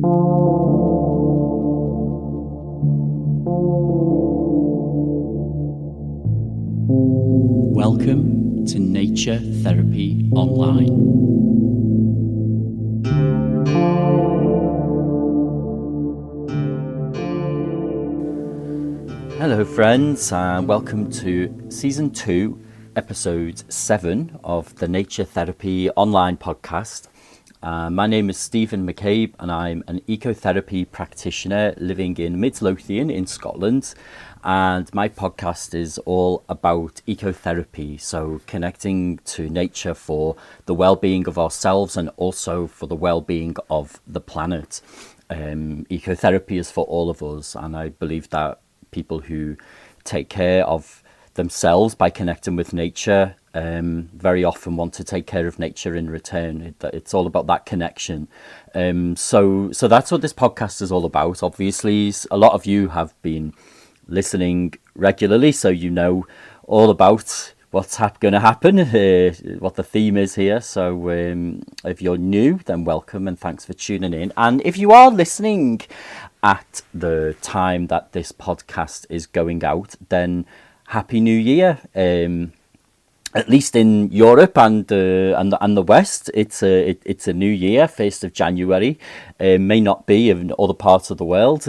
Welcome to Nature Therapy Online. Hello friends, welcome to Season 2, Episode 7 of the Nature Therapy Online podcast. My name is Stephen McCabe and I'm an ecotherapy practitioner living in Midlothian in Scotland, and my podcast is all about ecotherapy, so connecting to nature for the well-being of ourselves and also for the well-being of the planet. Ecotherapy is for all of us, and I believe that people who take care of themselves by connecting with nature very often want to take care of nature in return. It's all about that connection. So that's what this podcast is all about. Obviously, a lot of you have been listening regularly, so you know all about what's going to happen, what the theme is here. So if you're new, then welcome and thanks for tuning in. And if you are listening at the time that this podcast is going out, then Happy New Year. At least in Europe and the West, it's a new year, 1st of January. May not be in other parts of the world,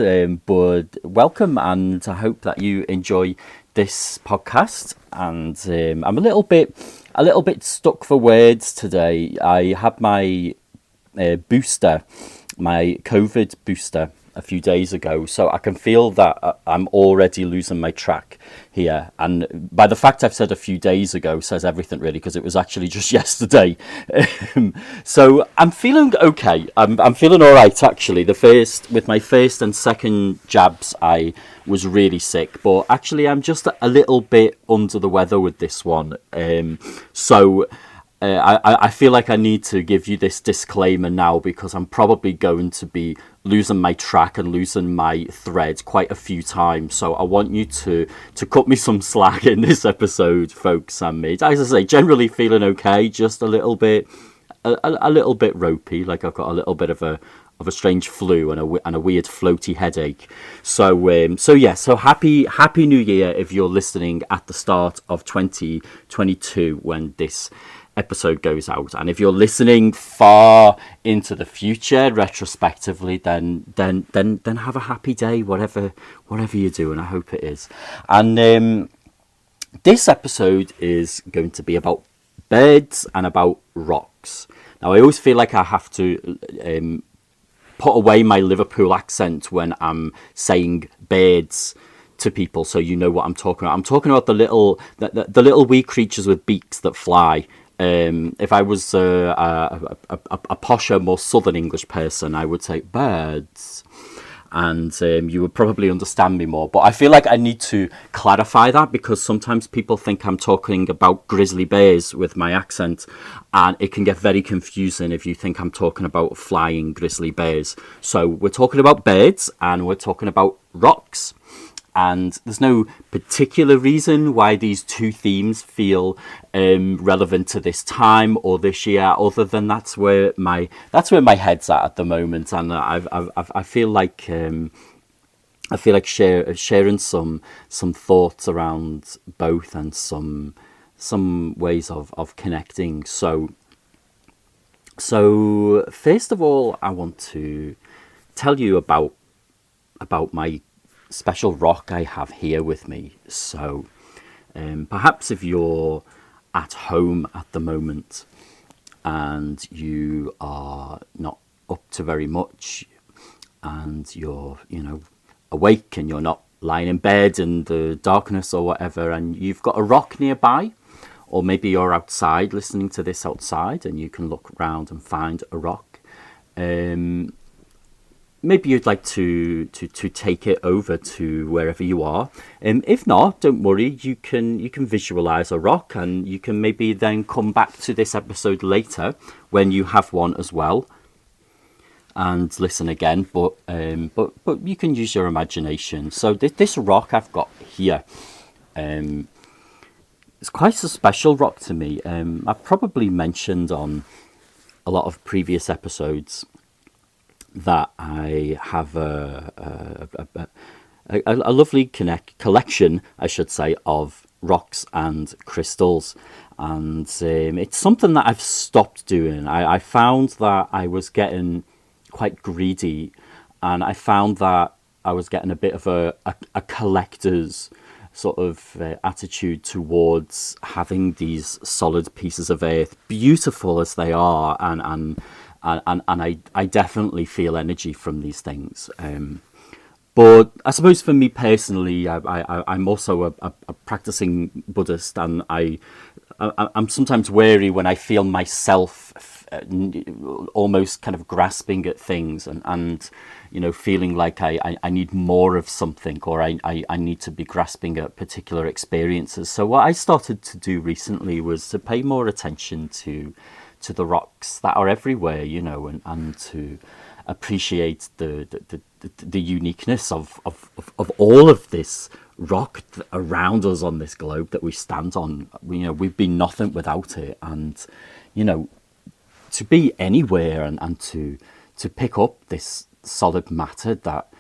but welcome, and I hope that you enjoy this podcast. And I'm a little bit stuck for words today. I had my booster, my COVID booster, a few days ago, so I can feel that I'm already losing my track here, and by the fact I've said a few days ago says everything really, because it was actually just yesterday. So I'm feeling okay. I'm feeling all right actually. With my first and second jabs I was really sick, but actually I'm just a little bit under the weather with this one. I feel like I need to give you this disclaimer now, because I'm probably going to be losing my track and losing my thread quite a few times. So I want you to cut me some slack in this episode, folks. As I say, generally feeling okay, just a little bit ropey, like I've got a little bit of a strange flu and a weird floaty headache. So happy New Year if you're listening at the start of 2022 when this episode goes out, and if you're listening far into the future retrospectively, then have a happy day, whatever you're doing. I hope it is. And this episode is going to be about birds and about rocks. Now, I always feel like I have to put away my Liverpool accent when I'm saying birds to people, so you know what I'm talking about. I'm talking about the little wee creatures with beaks that fly. If I was a posher, more southern English person, I would say birds, and you would probably understand me more. But I feel like I need to clarify that, because sometimes people think I'm talking about grizzly bears with my accent, and it can get very confusing if you think I'm talking about flying grizzly bears. So we're talking about birds and we're talking about rocks. And there's no particular reason why these two themes feel relevant to this time or this year, other than that's where my head's at the moment, and I feel like sharing some thoughts around both, and some ways of connecting. So first of all, I want to tell you about my special rock I have here with me. So perhaps if you're at home at the moment and you are not up to very much, and you're awake and you're not lying in bed in the darkness or whatever, and you've got a rock nearby, or maybe you're outside listening to this outside and you can look around and find a rock, maybe you'd like to take it over to wherever you are. If not, don't worry. You can visualize a rock, and you can maybe then come back to this episode later when you have one as well, and listen again. But you can use your imagination. So this rock I've got here, it's quite a special rock to me. I've probably mentioned on a lot of previous episodes that I have a lovely collection, I should say, of rocks and crystals. And it's something that I've stopped doing. I found that I was getting quite greedy, and I found that I was getting a bit of a collector's sort of attitude towards having these solid pieces of earth, beautiful as they are, and I definitely feel energy from these things. But I suppose for me personally, I'm also a practicing Buddhist, and I'm sometimes wary when I feel myself almost kind of grasping at things, and feeling like I need more of something, or I need to be grasping at particular experiences. So what I started to do recently was to pay more attention to the rocks that are everywhere, and to appreciate the uniqueness of all of this rock around us on this globe that we stand on. We've been nothing without it, and to be anywhere and to pick up this solid matter that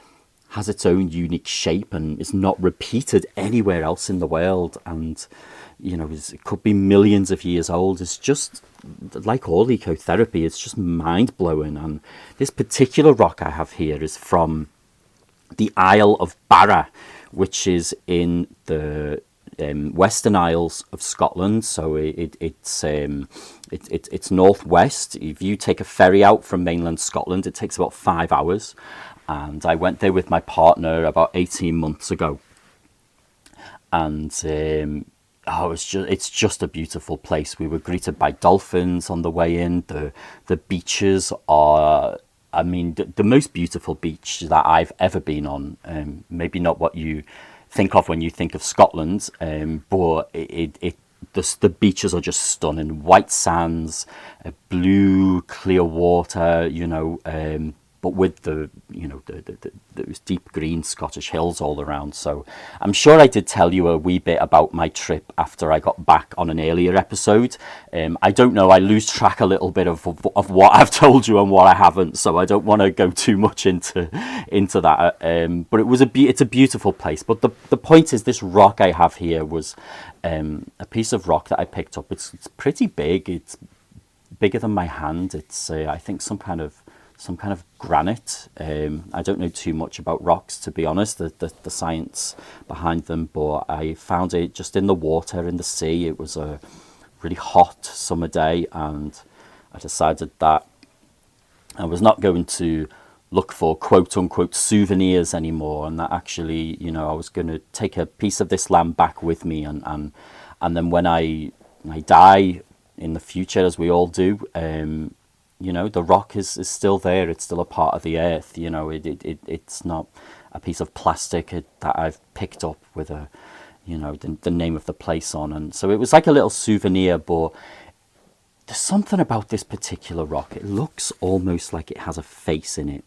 has its own unique shape and is not repeated anywhere else in the world, and it could be millions of years old. It's just like all ecotherapy, it's just mind-blowing. And this particular rock I have here is from the Isle of Barra, which is in the Western Isles of Scotland. So it's northwest. If you take a ferry out from mainland Scotland, it takes about 5 hours. And I went there with my partner about 18 months ago. And it's just a beautiful place. We were greeted by dolphins on the way in. The beaches are, I mean, the most beautiful beach that I've ever been on. Maybe not what you think of when you think of Scotland, but the beaches are just stunning. White sands, blue, clear water, but with those deep green Scottish hills all around. So I'm sure I did tell you a wee bit about my trip after I got back on an earlier episode. I don't know, I lose track a little bit of what I've told you and what I haven't, so I don't want to go too much into that. But it's a beautiful place. But the point is, this rock I have here was a piece of rock that I picked up. It's pretty big. It's bigger than my hand. It's I think some kind of granite. I don't know too much about rocks, to be honest, the science behind them, but I found it just in the water, in the sea. It was a really hot summer day, and I decided that I was not going to look for quote unquote souvenirs anymore, and that actually, I was going to take a piece of this land back with me, and then when I die in the future, as we all do, the rock is still there. It's still a part of the earth. It's not a piece of plastic that I've picked up with the name of the place on. And so it was like a little souvenir, but there's something about this particular rock. It looks almost like it has a face in it.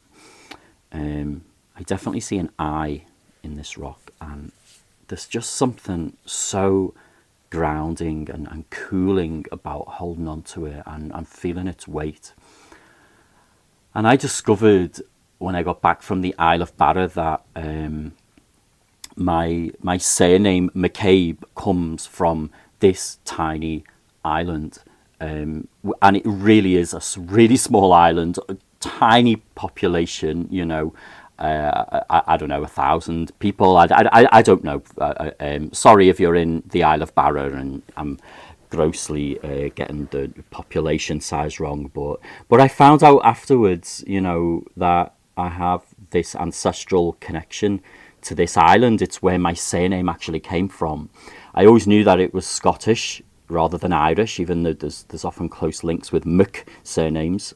I definitely see an eye in this rock, and there's just something so grounding and cooling about holding on to it and feeling its weight. And I discovered when I got back from the Isle of Barra that my surname McCabe comes from this tiny island, and it really is a really small island, a tiny population. I don't know, 1,000 people. I don't know. Sorry if you're in the Isle of Barra and I'm grossly getting the population size wrong, but I found out afterwards, that I have this ancestral connection to this island. It's where my surname actually came from. I always knew that it was Scottish rather than Irish, even though there's often close links with Mc surnames.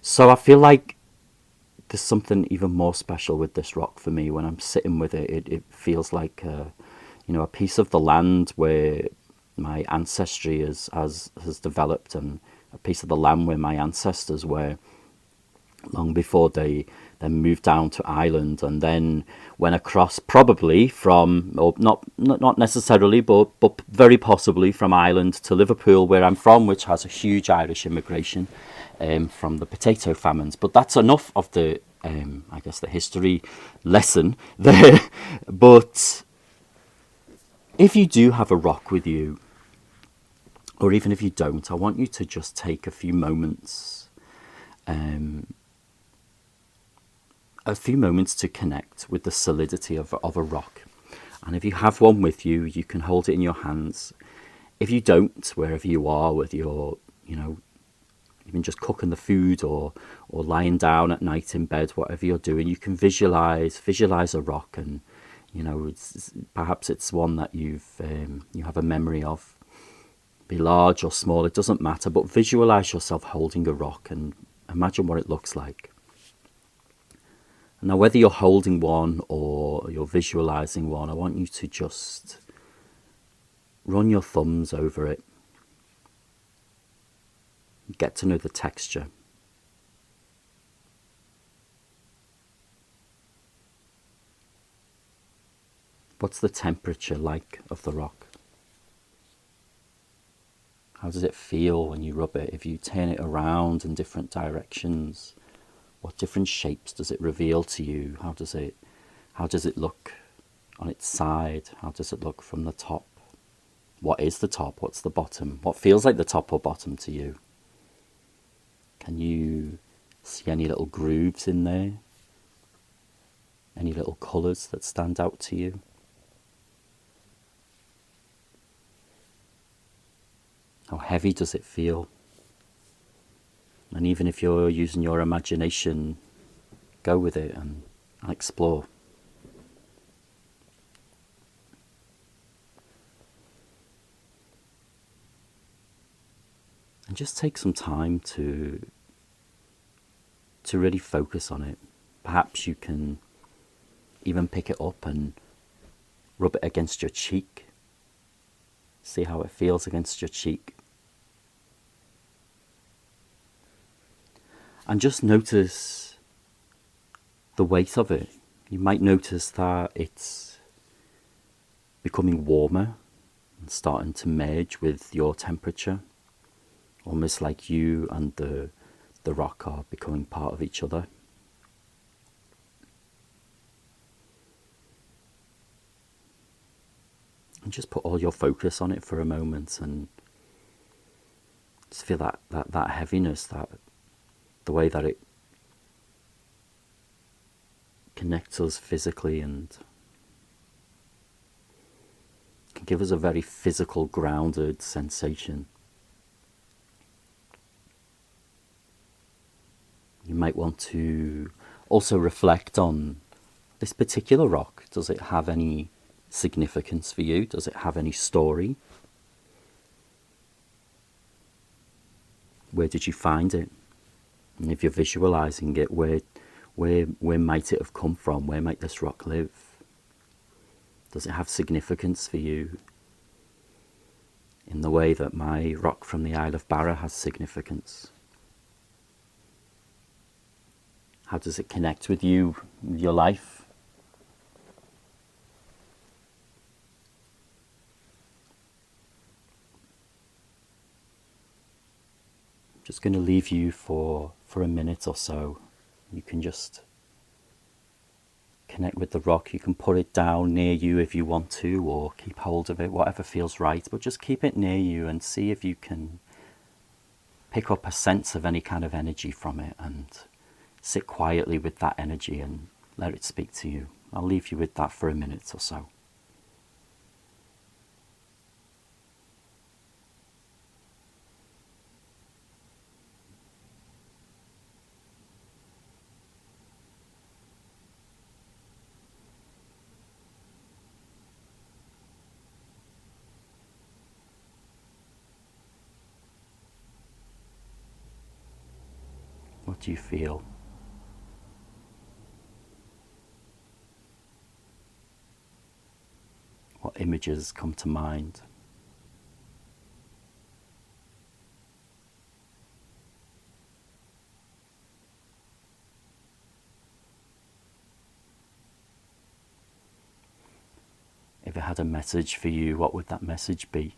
So I feel like there's something even more special with this rock for me. When I'm sitting with it, it feels like a piece of the land where my ancestry has developed, and a piece of the land where my ancestors were long before they then moved down to Ireland, and then went across, probably from, or not necessarily, but very possibly from Ireland to Liverpool, where I'm from, which has a huge Irish immigration. from the potato famines. But that's enough of the, I guess, the history lesson there. But if you do have a rock with you, or even if you don't, I want you to just take a few moments to connect with the solidity of a rock. And if you have one with you, you can hold it in your hands. If you don't, wherever you are, whether you're, even just cooking the food or lying down at night in bed, whatever you're doing, you can visualize a rock, and perhaps it's one that you have a memory of. Be large or small, it doesn't matter, but visualize yourself holding a rock and imagine what it looks like. Now, whether you're holding one or you're visualizing one, I want you to just run your thumbs over it. Get to know the texture. What's the temperature like of the rock? How does it feel when you rub it? If you turn it around in different directions, what different shapes does it reveal to you? How does it look on its side? How does it look from the top? What is the top? What's the bottom? What feels like the top or bottom to you? Can you see any little grooves in there? Any little colours that stand out to you? How heavy does it feel? And even if you're using your imagination, go with it and explore. And just take some time to really focus on it. Perhaps you can even pick it up and rub it against your cheek. See how it feels against your cheek. And just notice the weight of it. You might notice that it's becoming warmer and starting to merge with your temperature. Almost like you and the rock are becoming part of each other. And just put all your focus on it for a moment and just feel that heaviness, the way that it connects us physically and can give us a very physical, grounded sensation. You might want to also reflect on this particular rock. Does it have any significance for you? Does it have any story? Where did you find it? And if you're visualizing it, where might it have come from? Where might this rock live? Does it have significance for you in the way that my rock from the Isle of Barra has significance? How does it connect with you, with your life? I'm just going to leave you for a minute or so. You can just connect with the rock. You can put it down near you if you want to, or keep hold of it, whatever feels right. But just keep it near you and see if you can pick up a sense of any kind of energy from it and sit quietly with that energy and let it speak to you. I'll leave you with that for a minute or so. What do you feel? What images come to mind? If it had a message for you, what would that message be?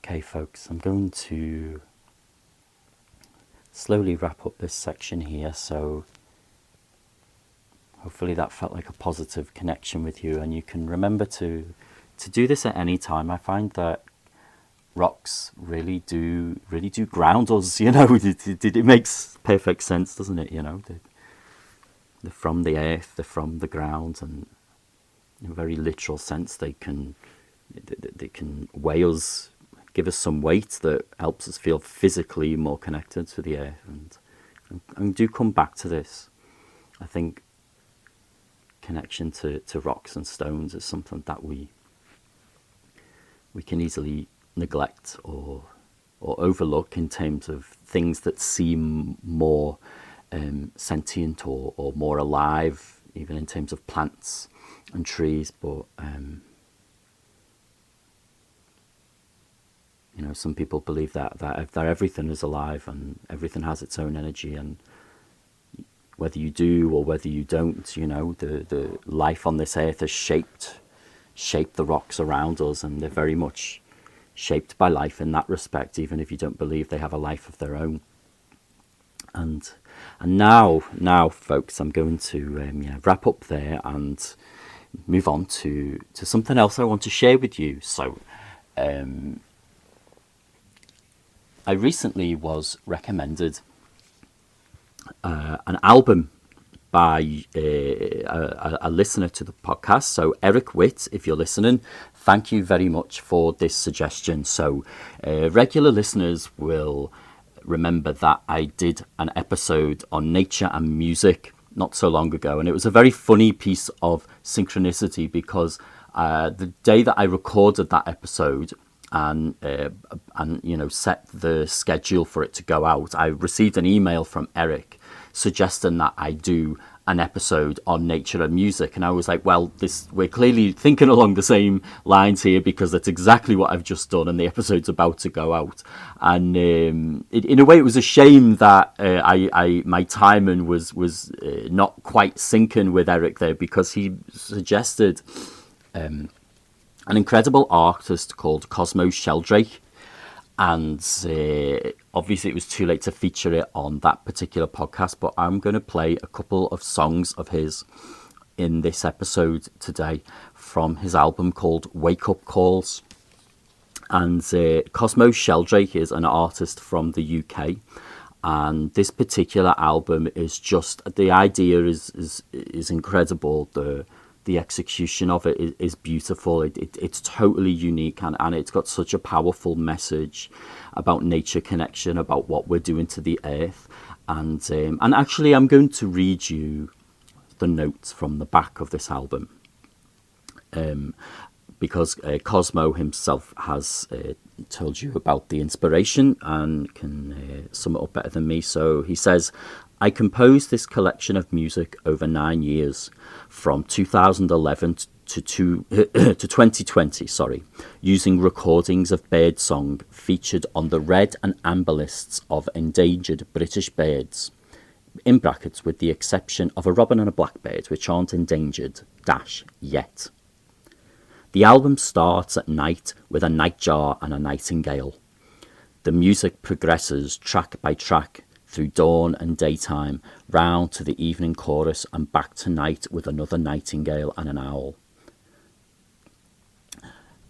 Okay, folks, I'm going to slowly wrap up this section here, so hopefully that felt like a positive connection with you, and you can remember to do this at any time. I find that rocks really do ground us, you know. It makes perfect sense, doesn't it? You know, they're from the earth, they're from the ground, and in a very literal sense, they can weigh us, give us some weight that helps us feel physically more connected to the earth. And do come back to this. I think connection to rocks and stones is something that we can easily neglect or overlook in terms of things that seem more sentient or more alive, even in terms of plants and trees. But you know, some people believe that everything is alive and everything has its own energy, and whether you do or whether you don't, you know, the life on this earth has shaped the rocks around us, and they're very much shaped by life in that respect, even if you don't believe they have a life of their own. And now, folks, I'm going to wrap up there and move on to something else I want to share with you. So, I recently was recommended an album by a listener to the podcast. So Eric Witt, if you're listening, thank you very much for this suggestion. So regular listeners will remember that I did an episode on nature and music not so long ago, and it was a very funny piece of synchronicity, because the day that I recorded that episode and you know, set the schedule for it to go out, I received an email from Eric suggesting that I do an episode on nature and music. And I was like, well, we're clearly thinking along the same lines here, because that's exactly what I've just done, and the episode's about to go out. And in a way, it was a shame that my timing was not quite syncing with Eric there, because he suggested an incredible artist called Cosmo Sheldrake, and obviously it was too late to feature it on that particular podcast, but I'm going to play a couple of songs of his in this episode today from his album called Wake Up Calls. And Cosmo Sheldrake is an artist from the UK, and this particular album is just, the idea is incredible. The execution of it is beautiful. It's totally unique, and it's got such a powerful message about nature connection, about what we're doing to the earth. And actually, I'm going to read you the notes from the back of this album, because Cosmo himself has told you about the inspiration and can sum it up better than me. So he says, I composed this collection of music over 9 years, from 2011 to 2020, using recordings of birdsong featured on the red and amber lists of endangered British birds, in brackets with the exception of a robin and a blackbird, which aren't endangered, yet. The album starts at night with a nightjar and a nightingale. The music progresses track by track, through dawn and daytime, round to the evening chorus, and back to night with another nightingale and an owl.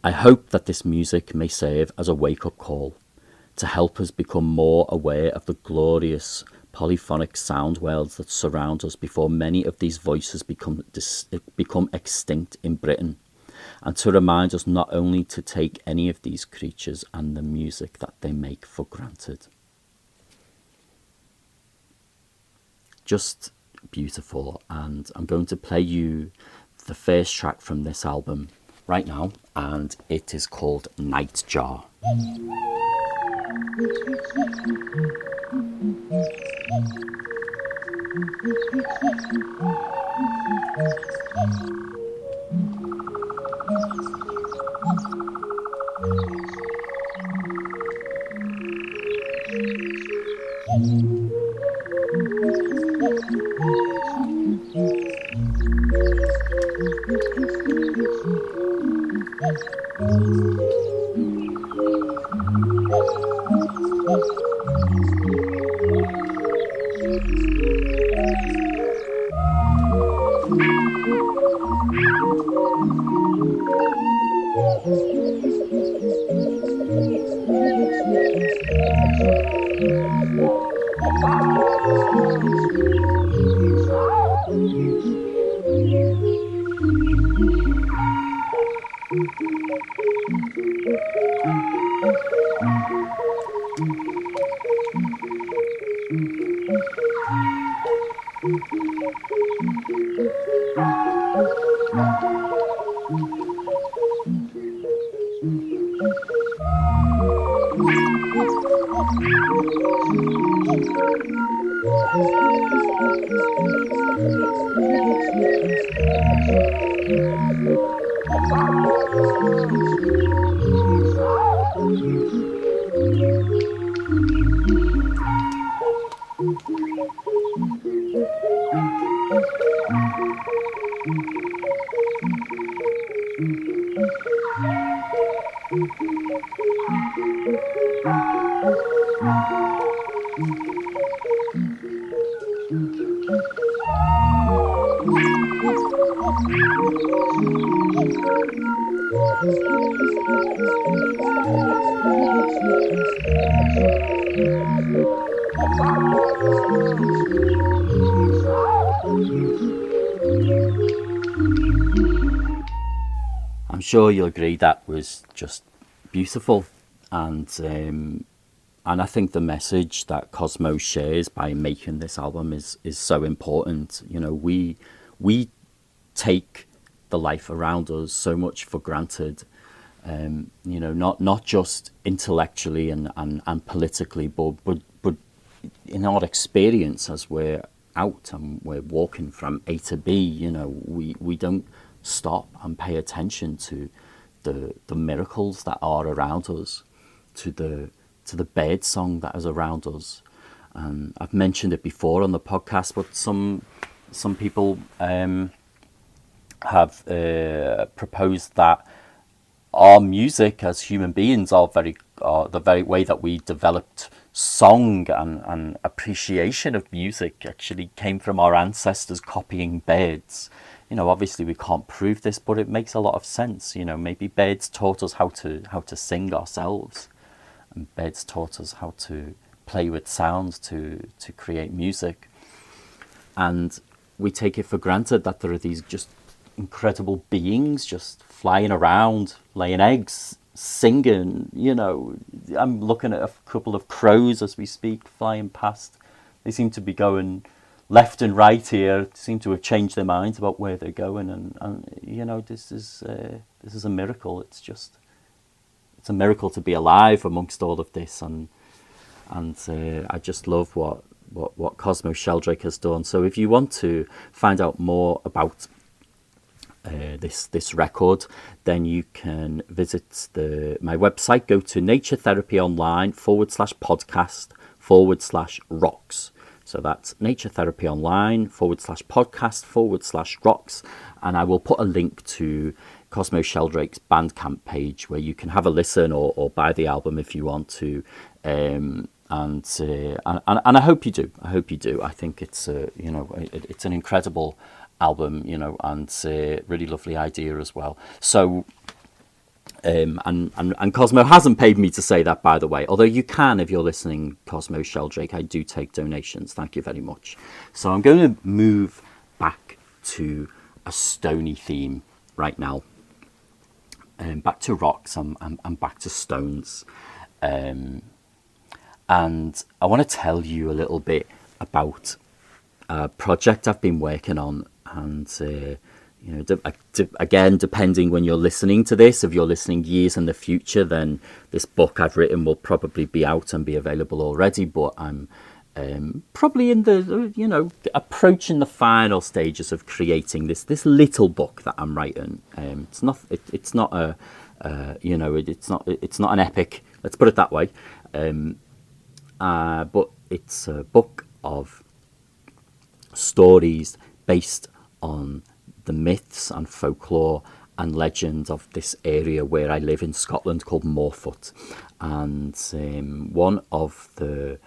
I hope that this music may serve as a wake-up call, to help us become more aware of the glorious polyphonic sound worlds that surround us before many of these voices become extinct in Britain, and to remind us not only to take any of these creatures and the music that they make for granted. Just beautiful. And I'm going to play you the first track from this album right now, and it is called Nightjar. I'm sure you'll agree that was just beautiful, and I think the message that Cosmo shares by making this album is so important. You know, we take the life around us so much for granted. You know, not just intellectually and politically, but in our experience as we're out and we're walking from A to B. You know, we don't stop and pay attention to the miracles that are around us, to the birdsong that is around us. I've mentioned it before on the podcast, but some people have proposed that our music as human beings are the very way that we developed song and appreciation of music actually came from our ancestors copying birds. You know, obviously we can't prove this, but it makes a lot of sense. You know, maybe birds taught us how to sing ourselves, and birds taught us how to play with sounds to create music. And we take it for granted that there are these just incredible beings just flying around, laying eggs, singing. You know, I'm looking at a couple of crows as we speak flying past. They seem to be going left and right here, seem to have changed their minds about where they're going, and you know, this is a miracle. It's a miracle to be alive amongst all of this, and I just love what Cosmo Sheldrake has done. So if you want to find out more about this record, then you can visit my website. Go to Nature Therapy Online /podcast/rocks. So that's Nature Therapy Online /podcast/rocks. And I will put a link to Cosmo Sheldrake's Bandcamp page where you can have a listen or buy the album if you want to. And I hope you do. I hope you do. I think it's you know, it's an incredible album, you know, and really lovely idea as well. So and Cosmo hasn't paid me to say that, by the way, although you can if you're listening, Cosmo Sheldrake. I do take donations. Thank you very much. So I'm going to move back to a stony theme right now, back to rocks and back to stones, and I want to tell you a little bit about a project I've been working on. And you know, again, depending when you're listening to this, if you're listening years in the future, then this book I've written will probably be out and be available already. But I'm probably in the, you know, approaching the final stages of creating this little book that I'm writing. It's not a you know, it's not an epic. Let's put it that way. But it's a book of stories based on the myths and folklore and legends of this area where I live in Scotland called Morfoot. And one of the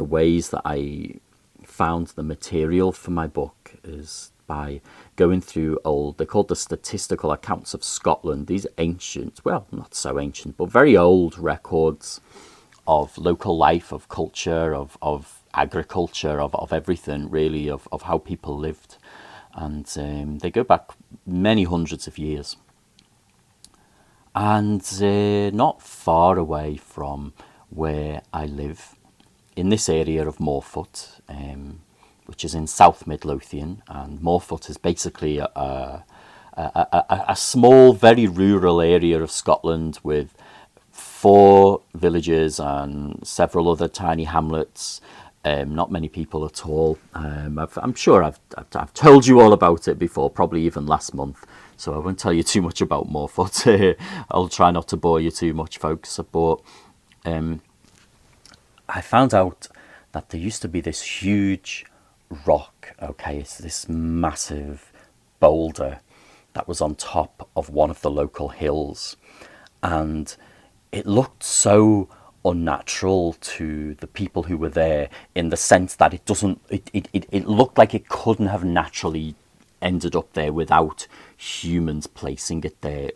ways that I found the material for my book is by going through they're called the statistical accounts of Scotland, these ancient, well, not so ancient, but very old records of local life, of culture, of agriculture, of everything really, of how people lived. And they go back many hundreds of years. And not far away from where I live, in this area of Morfoot, which is in South Midlothian, and Morfoot is basically a small, very rural area of Scotland with 4 villages and several other tiny hamlets. Not many people at all. I'm sure I've told you all about it before, probably even last month. So I won't tell you too much about Morfoot. I'll try not to bore you too much, folks. But I found out that there used to be this huge rock. Okay, it's this massive boulder that was on top of one of the local hills, and it looked so unnatural to the people who were there, in the sense that it looked like it couldn't have naturally ended up there without humans placing it there.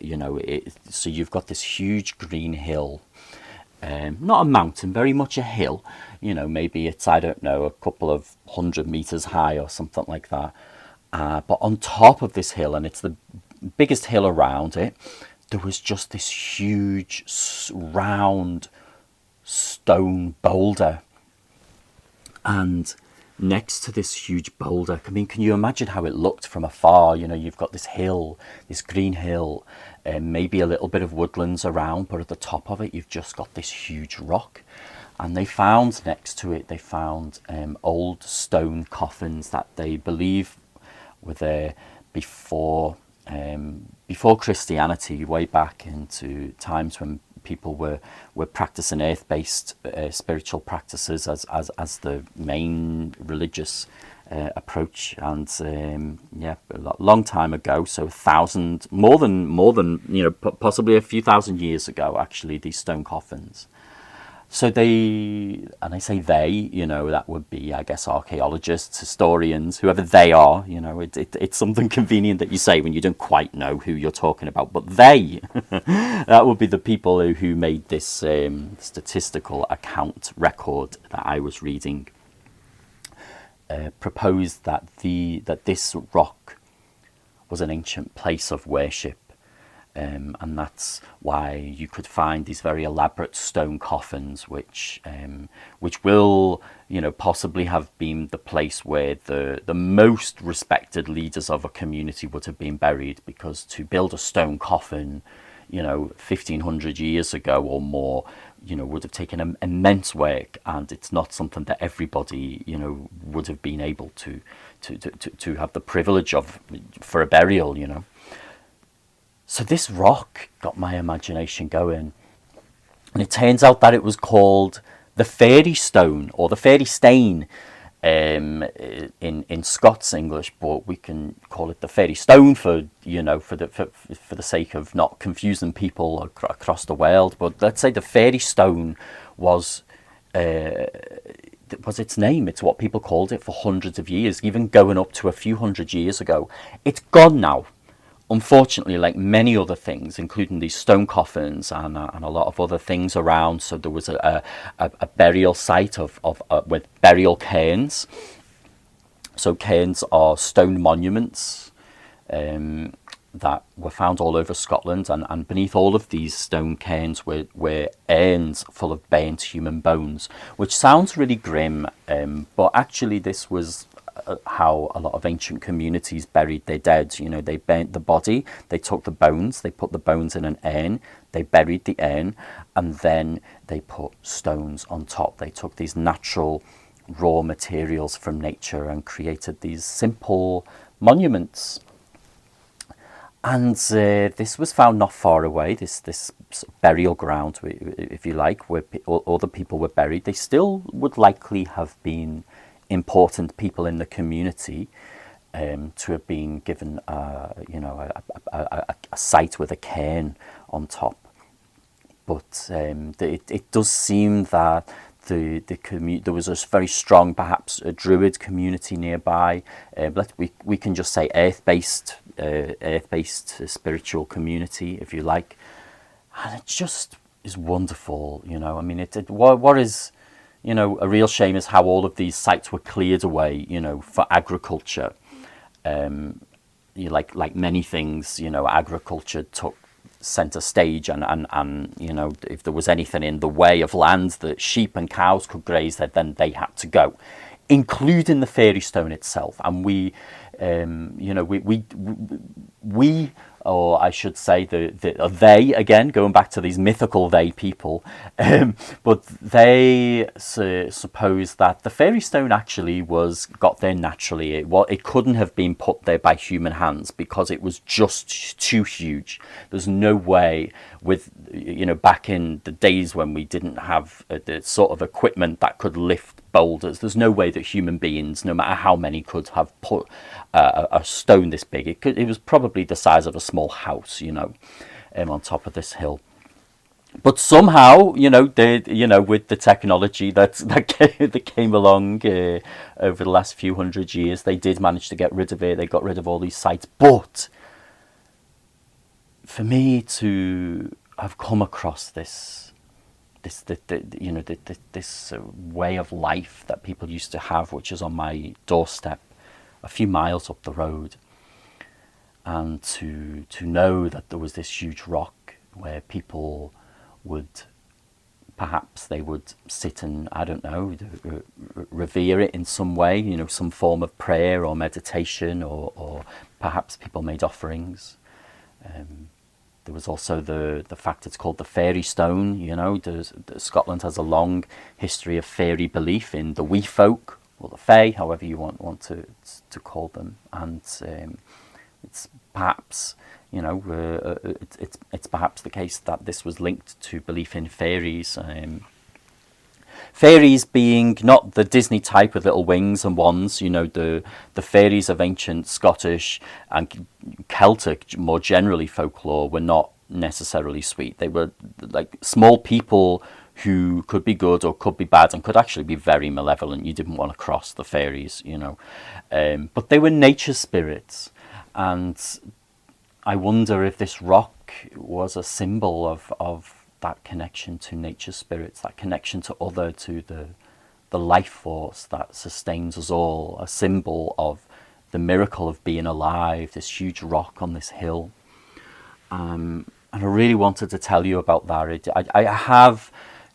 So you've got this huge green hill, not a mountain, very much a hill. Maybe it's, I don't know, a couple of 100 meters high or something like that. But on top of this hill, and it's the biggest hill around it, there was just this huge round stone boulder. And next to this huge boulder, I mean, can you imagine how it looked from afar? You've got this hill, this green hill, and maybe a little bit of woodlands around, but at the top of it, you've just got this huge rock. And they found next to it, old stone coffins that they believe were there before Christianity, way back into times when people were practicing earth-based spiritual practices as the main religious approach. And a long time ago, so more than possibly a few thousand years ago, actually, these stone coffins. So I say they, that would be, I guess, archaeologists, historians, whoever they are. It's something convenient that you say when you don't quite know who you're talking about. But they, that would be the people who made this statistical account record that I was reading, proposed that this rock was an ancient place of worship. And that's why you could find these very elaborate stone coffins, which will, possibly have been the place where the most respected leaders of a community would have been buried. Because to build a stone coffin, 1,500 years ago or more, would have taken an immense work, and it's not something that everybody, would have been able to have the privilege of for a burial, So this rock got my imagination going, and it turns out that it was called the fairy stone, or the fairy stain in Scots English, but we can call it the fairy stone for the sake of not confusing people across the world. But let's say the fairy stone was its name. It's what people called it for hundreds of years, even going up to a few hundred years ago. It's gone now, unfortunately, like many other things, including these stone coffins and a lot of other things around. So there was a burial site with burial cairns. So cairns are stone monuments that were found all over Scotland, and beneath all of these stone cairns were urns full of burnt human bones, which sounds really grim, but actually this was how a lot of ancient communities buried their dead. They burnt the body, they took the bones, they put the bones in an urn, they buried the urn, and then they put stones on top. They took these natural raw materials from nature and created these simple monuments. And this was found not far away, this burial ground, if you like, where all the people were buried. They still would likely have been important people in the community, to have been given a site with a cairn on top. But it does seem that there was a very strong, perhaps a druid community nearby. We can just say earth-based spiritual community, if you like. And it just is wonderful. You know, I mean, what is, you know, a real shame is how all of these sites were cleared away, you know, for agriculture. Like many things, you know, agriculture took center stage, and you know, if there was anything in the way of land that sheep and cows could graze, then they had to go, including the fairy stone itself. And you know, we, or I should say they, again, going back to these mythical they people, but they suppose that the fairy stone actually got there naturally. It couldn't have been put there by human hands because it was just too huge. There's no way, with, you know, back in the days when we didn't have the sort of equipment that could lift boulders, there's no way that human beings, no matter how many, could have put a stone this big. It was probably the size of a small house, you know, on top of this hill. But somehow, you know, with the technology that came along over the last few hundred years, they did manage to get rid of it. They got rid of all these sites. But for me to have come across this way of life that people used to have, which is on my doorstep, a few miles up the road, and to know that there was this huge rock where people would, perhaps they would sit and, I don't know, revere it in some way, you know, some form of prayer or meditation, or perhaps people made offerings. There was also the fact it's called the fairy stone. You know, Scotland has a long history of fairy belief in the wee folk, or the fae, however you want to call them. And it's perhaps, you know, it's perhaps the case that this was linked to belief in fairies. Fairies being not the Disney type with little wings and wands, you know, the fairies of ancient Scottish and Celtic, more generally, folklore were not necessarily sweet. They were like small people who could be good or could be bad, and could actually be very malevolent. You didn't want to cross the fairies, you know. But they were nature spirits, and I wonder if this rock was a symbol of that connection to nature spirits, that connection to the life force that sustains us all, a symbol of the miracle of being alive, this huge rock on this hill. And I really wanted to tell you about that. I have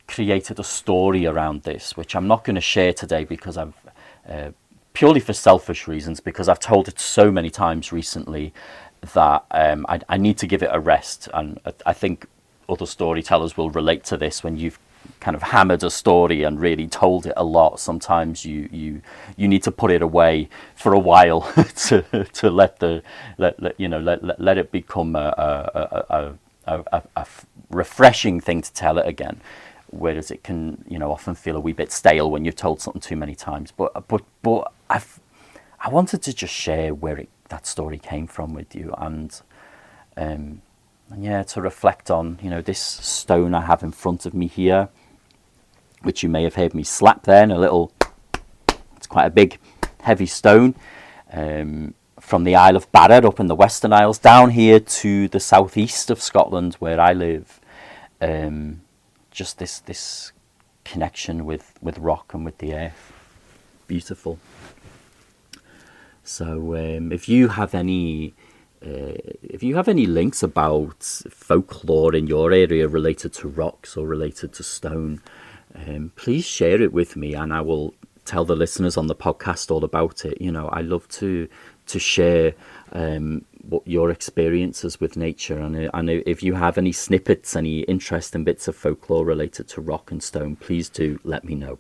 created a story around this, which I'm not going to share today because I've, purely for selfish reasons, because I've told it so many times recently that I need to give it a rest. And I think other storytellers will relate to this. When you've kind of hammered a story and really told it a lot, sometimes you need to put it away for a while to let it become a refreshing thing to tell it again. Whereas it can, you know, often feel a wee bit stale when you've told something too many times. But I wanted to just share where that story came from with you, and yeah, to reflect on, you know, this stone I have in front of me here, which you may have heard me slap there, and it's quite a big, heavy stone, from the Isle of Barra up in the Western Isles, down here to the southeast of Scotland where I live. Just this connection with rock and with the earth. Beautiful. So if you have any links about folklore in your area related to rocks or related to stone, please share it with me, and I will tell the listeners on the podcast all about it. You know, I love to share what your experiences with nature, and if you have any snippets, any interesting bits of folklore related to rock and stone, please do let me know.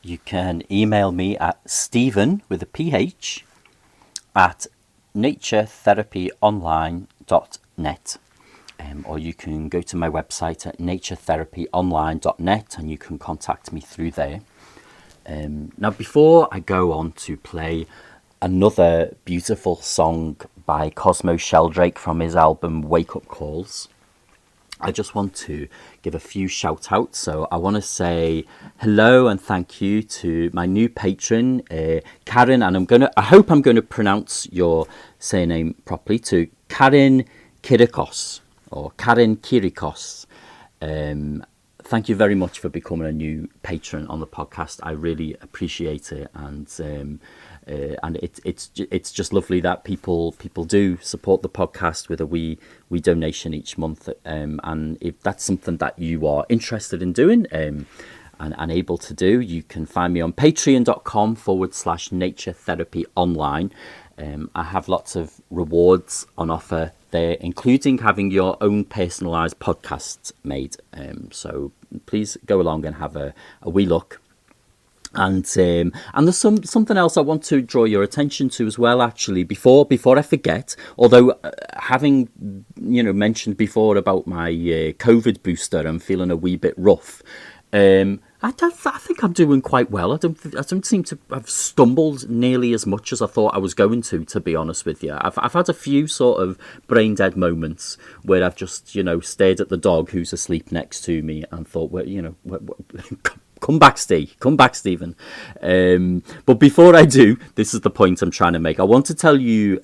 You can email me at Stephen with a PH at naturetherapyonline.net, or you can go to my website at naturetherapyonline.net and you can contact me through there. Now, before I go on to play another beautiful song by Cosmo Sheldrake from his album Wake Up Calls, I just want to give a few shout outs. So I want to say hello and thank you to my new patron, Karen, and I hope I'm going to pronounce your surname properly, to Karen Kirikos, or Karen Kirikos. Thank you very much for becoming a new patron on the podcast. I really appreciate it, and it's just lovely that people do support the podcast with a wee donation each month. And if that's something that you are interested in doing, and able to do, you can find me on patreon.com/nature therapy online. I have lots of rewards on offer there, including having your own personalised podcasts made. So please go along and have a wee look. And there's something else I want to draw your attention to as well, actually, before I forget. Although having mentioned before about my COVID booster, I'm feeling a wee bit rough. I think I'm doing quite well. I don't seem to have stumbled nearly as much as I thought I was going to be honest with you. I've had a few sort of brain dead moments where I've just stared at the dog who's asleep next to me and thought, well, come back, Stephen. But before I do, this is the point I'm trying to make. I want to tell you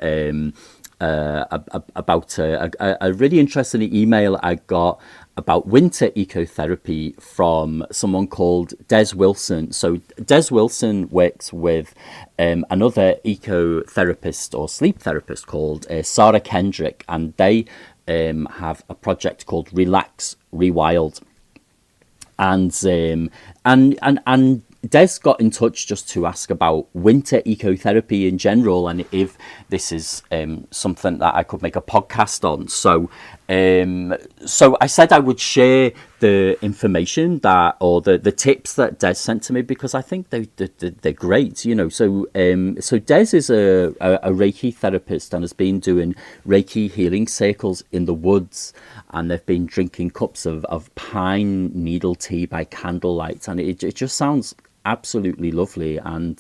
about a really interesting email I got about winter ecotherapy from someone called Des Wilson. So Des Wilson works with another ecotherapist or sleep therapist called Sarah Kendrick, and they have a project called Relax Rewild. And Des got in touch just to ask about winter ecotherapy in general, and if this is something that I could make a podcast on. So I said I would share the information or the tips that Des sent to me, because I think they're great. So Des is a Reiki therapist and has been doing Reiki healing circles in the woods, and they've been drinking cups of pine needle tea by candlelight, and it just sounds absolutely lovely. And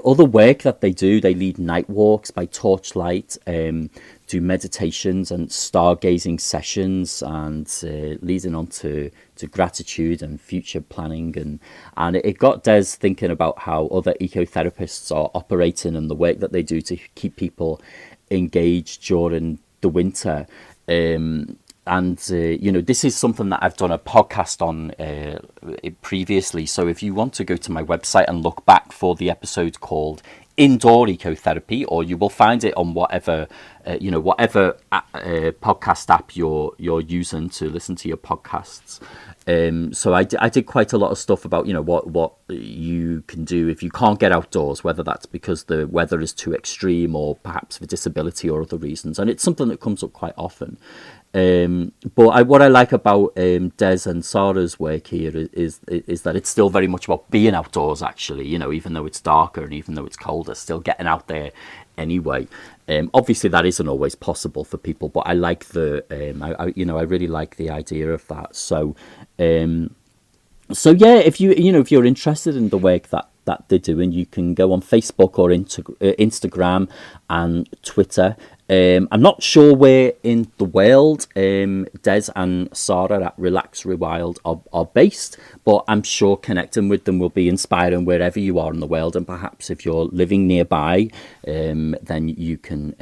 other work that they do, they lead night walks by torchlight, do meditations and stargazing sessions, and leading on to gratitude and future planning, and it got Des thinking about how other ecotherapists are operating and the work that they do to keep people engaged during the winter. This is something that I've done a podcast on previously. So if you want to go to my website and look back for the episode called Indoor Ecotherapy, or you will find it on whatever podcast app you're using to listen to your podcasts. So I did quite a lot of stuff about what you can do if you can't get outdoors, whether that's because the weather is too extreme or perhaps for disability or other reasons, and it's something that comes up quite often. But what I like about Des and Sarah's work here is that it's still very much about being outdoors, actually, even though it's darker and even though it's colder, still getting out there anyway. Obviously that isn't always possible for people, but I like I really like the idea of that. So yeah, if you're interested in the work that they're doing, you can go on Facebook or Instagram and Twitter. I'm not sure where in the world Des and Sarah at Relax Rewild are based, but I'm sure connecting with them will be inspiring wherever you are in the world. And perhaps if you're living nearby, then you can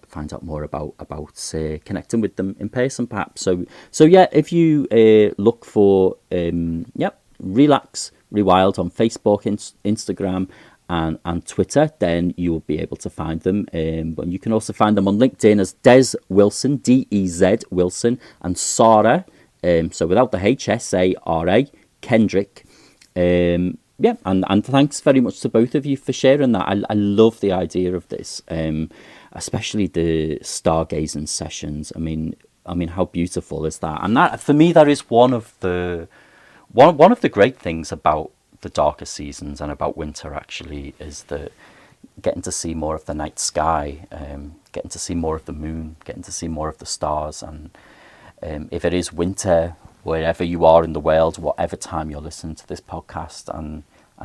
find out more about connecting with them in person, perhaps. So yeah, if you look for Relax Rewild on Facebook, Instagram and Twitter, then you'll be able to find them. But you can also find them on LinkedIn as Des Wilson, DEZ Wilson, and Sarah, so without the H, SARA, Kendrick. And thanks very much to both of you for sharing that. I love the idea of this, especially the stargazing sessions. I mean, how beautiful is that? And that, for me, that is one of the great things about the darker seasons and about winter, actually, is that getting to see more of the night sky, getting to see more of the moon, getting to see more of the stars. And if it is winter, wherever you are in the world, whatever time you're listening to this podcast, and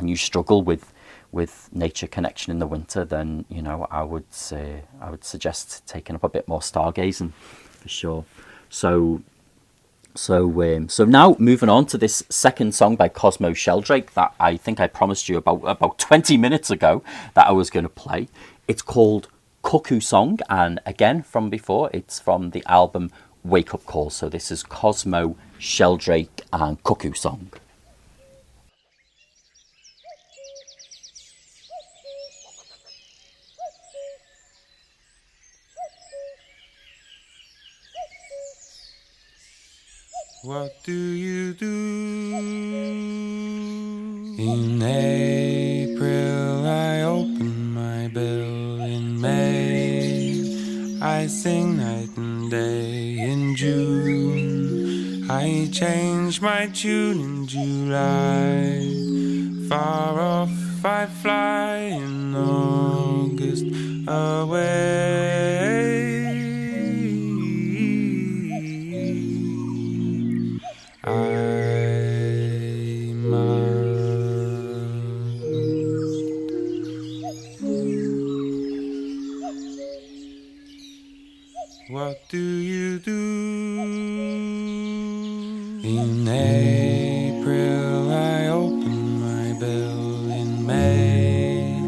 you struggle with nature connection in the winter, then I would suggest taking up a bit more stargazing for sure. So now moving on to this second song by Cosmo Sheldrake that I think I promised you about 20 minutes ago that I was going to play. It's called Cuckoo Song, and again from before, it's from the album wake-up call. So this is Cosmo, Sheldrake and Cuckoo Song. What do you do? In April I open my bill. In May I sing night and day. In June I change my tune. In July far off I fly. In August away I must. What do you do? In April I open my bill. In May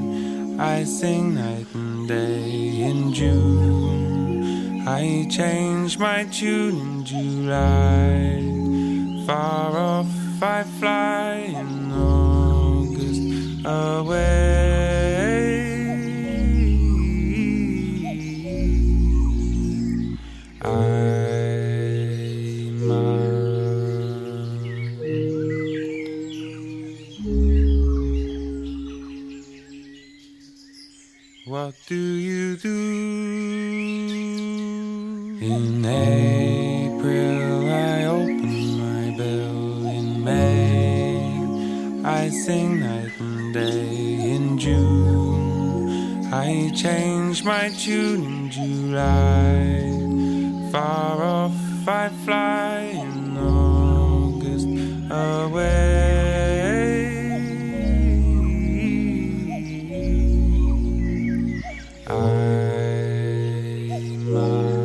I sing night and day. In June I change my tune. In July far off I fly. In August away I must. What do you do? In April I open my bill. In May I sing night and day. In June I change my tune. In July far off I fly. In August away I must.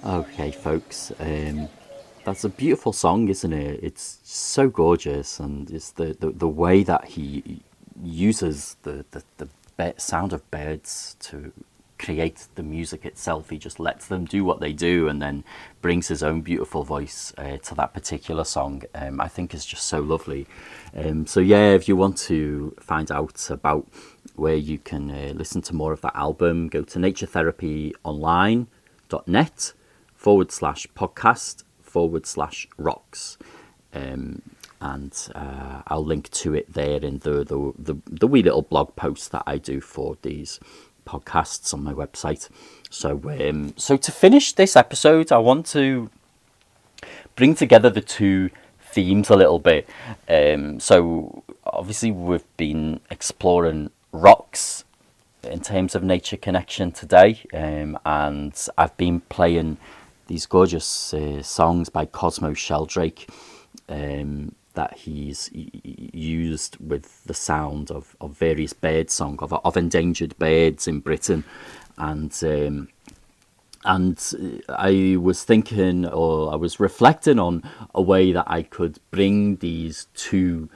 Okay, folks, that's a beautiful song, isn't it? It's so gorgeous, and it's the way that he uses the sound of birds to create the music itself. He just lets them do what they do and then brings his own beautiful voice to that particular song. I think is just so lovely. So yeah, if you want to find out about where you can listen to more of that album, go to naturetherapyonline.net/podcast/rocks. And I'll link to it there in the wee little blog post that I do for these podcasts on my website. So to finish this episode, I want to bring together the two themes a little bit. So obviously we've been exploring rocks in terms of nature connection today, and I've been playing these gorgeous songs by Cosmo Sheldrake that he's used with the sound of various bird song of endangered birds in Britain. And I was thinking, or I was reflecting on a way that I could bring these two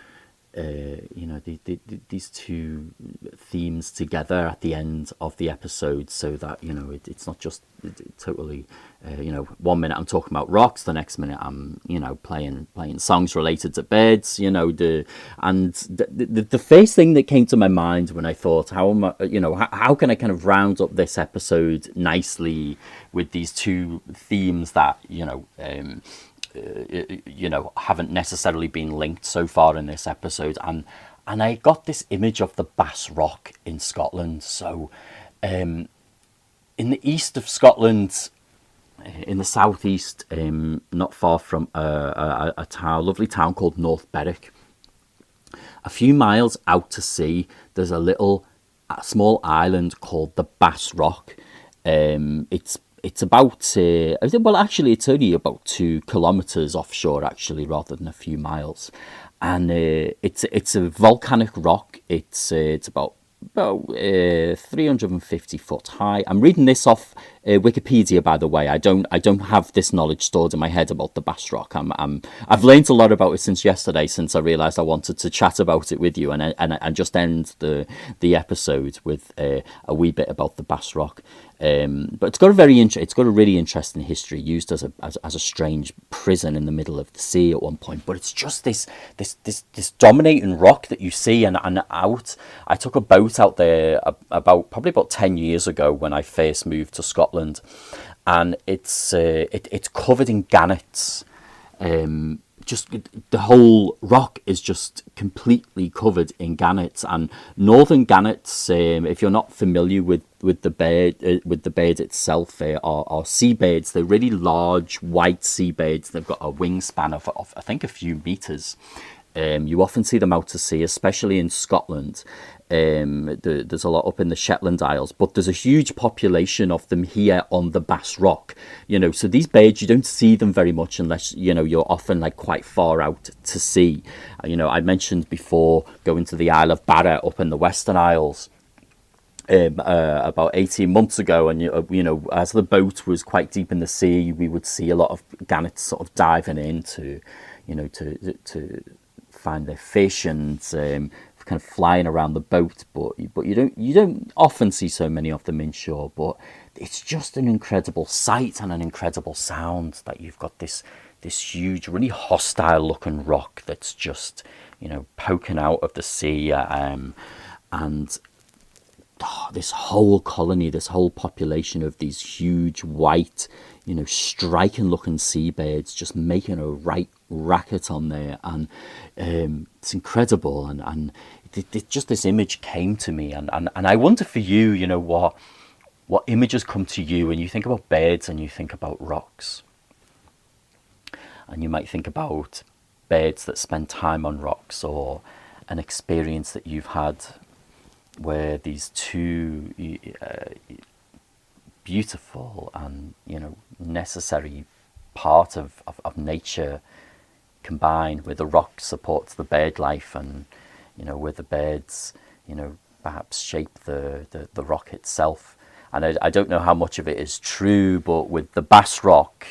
these two themes together at the end of the episode, so that it's not just totally 1 minute I'm talking about rocks, the next minute I'm playing songs related to birds. The first thing that came to my mind when I thought, how can I kind of round up this episode nicely with these two themes that haven't necessarily been linked so far in this episode, and I got this image of the Bass Rock in Scotland. So in the east of Scotland, in the southeast, not far from a lovely town called North Berwick, a few miles out to sea, there's a small island called the Bass Rock. It's about well, actually, it's only about 2 kilometers offshore, actually, rather than a few miles, and it's a volcanic rock. It's about 350 foot high. I'm reading this off Wikipedia, by the way. I don't have this knowledge stored in my head about the Bass Rock. I've learned a lot about it since yesterday, since I realised I wanted to chat about it with you, and just end the episode with a wee bit about the Bass Rock. But it's got a really interesting history. Used as a strange prison in the middle of the sea at one point. But it's just this dominating rock that you see and out. I took a boat out there probably about 10 years ago when I first moved to Scotland, and it's covered in gannets. Just the whole rock is just completely covered in gannets, and northern gannets, if you're not familiar with the bird itself, are seabirds. They're really large white seabirds. They've got a wingspan of I think a few meters. You often see them out to sea, especially in Scotland. There's a lot up in the Shetland Isles, but there's a huge population of them here on the Bass Rock. So these birds, you don't see them very much unless you're often like quite far out to sea. I mentioned before going to the Isle of Barra up in the Western Isles about 18 months ago, and as the boat was quite deep in the sea, we would see a lot of gannets sort of diving in to find their fish, and kind of flying around the boat, but you don't often see so many of them inshore. But it's just an incredible sight and an incredible sound that you've got this huge, really hostile looking rock that's just poking out of the sea, and this whole colony, this whole population of these huge white, striking looking seabirds just making a right racket on there, and it's incredible. And just this image came to me, and I wonder for you, what images come to you when you think about birds and you think about rocks. And you might think about birds that spend time on rocks, or an experience that you've had where these two beautiful and necessary part of nature combine, where the rock supports the bird life, and where the birds perhaps shape the rock itself. And I don't know how much of it is true, but with the Bass Rock,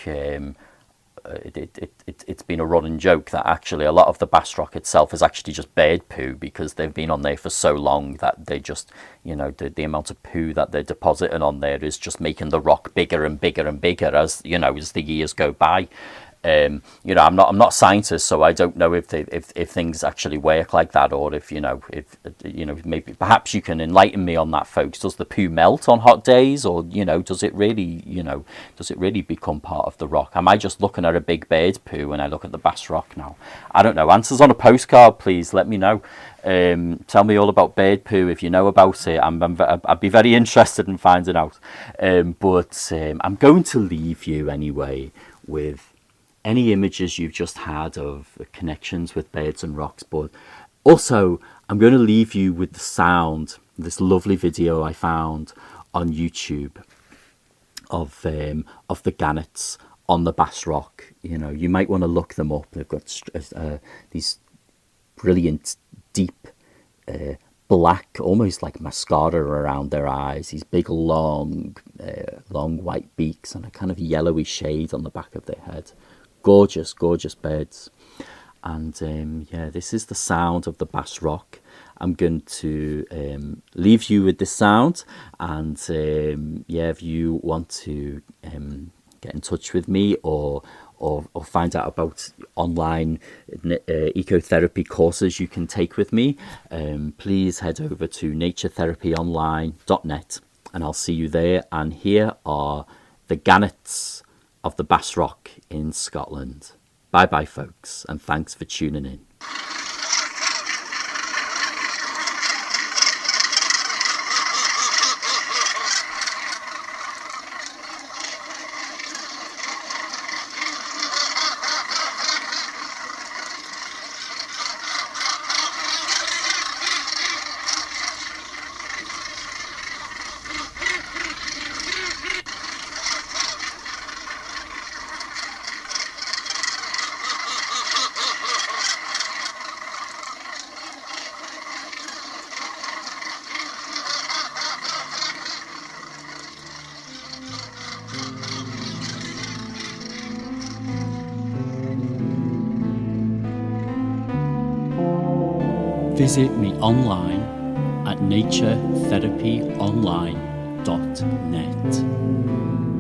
it's been a running joke that actually a lot of the Bass Rock itself is actually just bird poo, because they've been on there for so long that they just, the amount of poo that they're depositing on there is just making the rock bigger and bigger and bigger as as the years go by. I'm not a scientist, so I don't know if things actually work like that, or if maybe perhaps you can enlighten me on that, folks. Does the poo melt on hot days, or does it really become part of the rock? Am I just looking at a big bird poo when I look at the Bass Rock now? I don't know. Answers on a postcard, please. Let me know. Tell me all about bird poo if you know about it. I'd be very interested in finding out. But I'm going to leave you anyway with any images you've just had of connections with birds and rocks, but also I'm going to leave you with the sound, this lovely video I found on YouTube of the gannets on the Bass Rock. You might want to look them up. They've got these brilliant, deep, black, almost like mascara around their eyes, these big, long white beaks, and a kind of yellowy shade on the back of their head. Gorgeous, gorgeous birds. And this is the sound of the Bass Rock. I'm going to leave you with this sound, and if you want to get in touch with me or find out about online ecotherapy courses you can take with me, please head over to naturetherapyonline.net, and I'll see you there. And here are the gannets of the Bass Rock in Scotland. Bye bye, folks, and thanks for tuning in. visit me online at naturetherapyonline.net.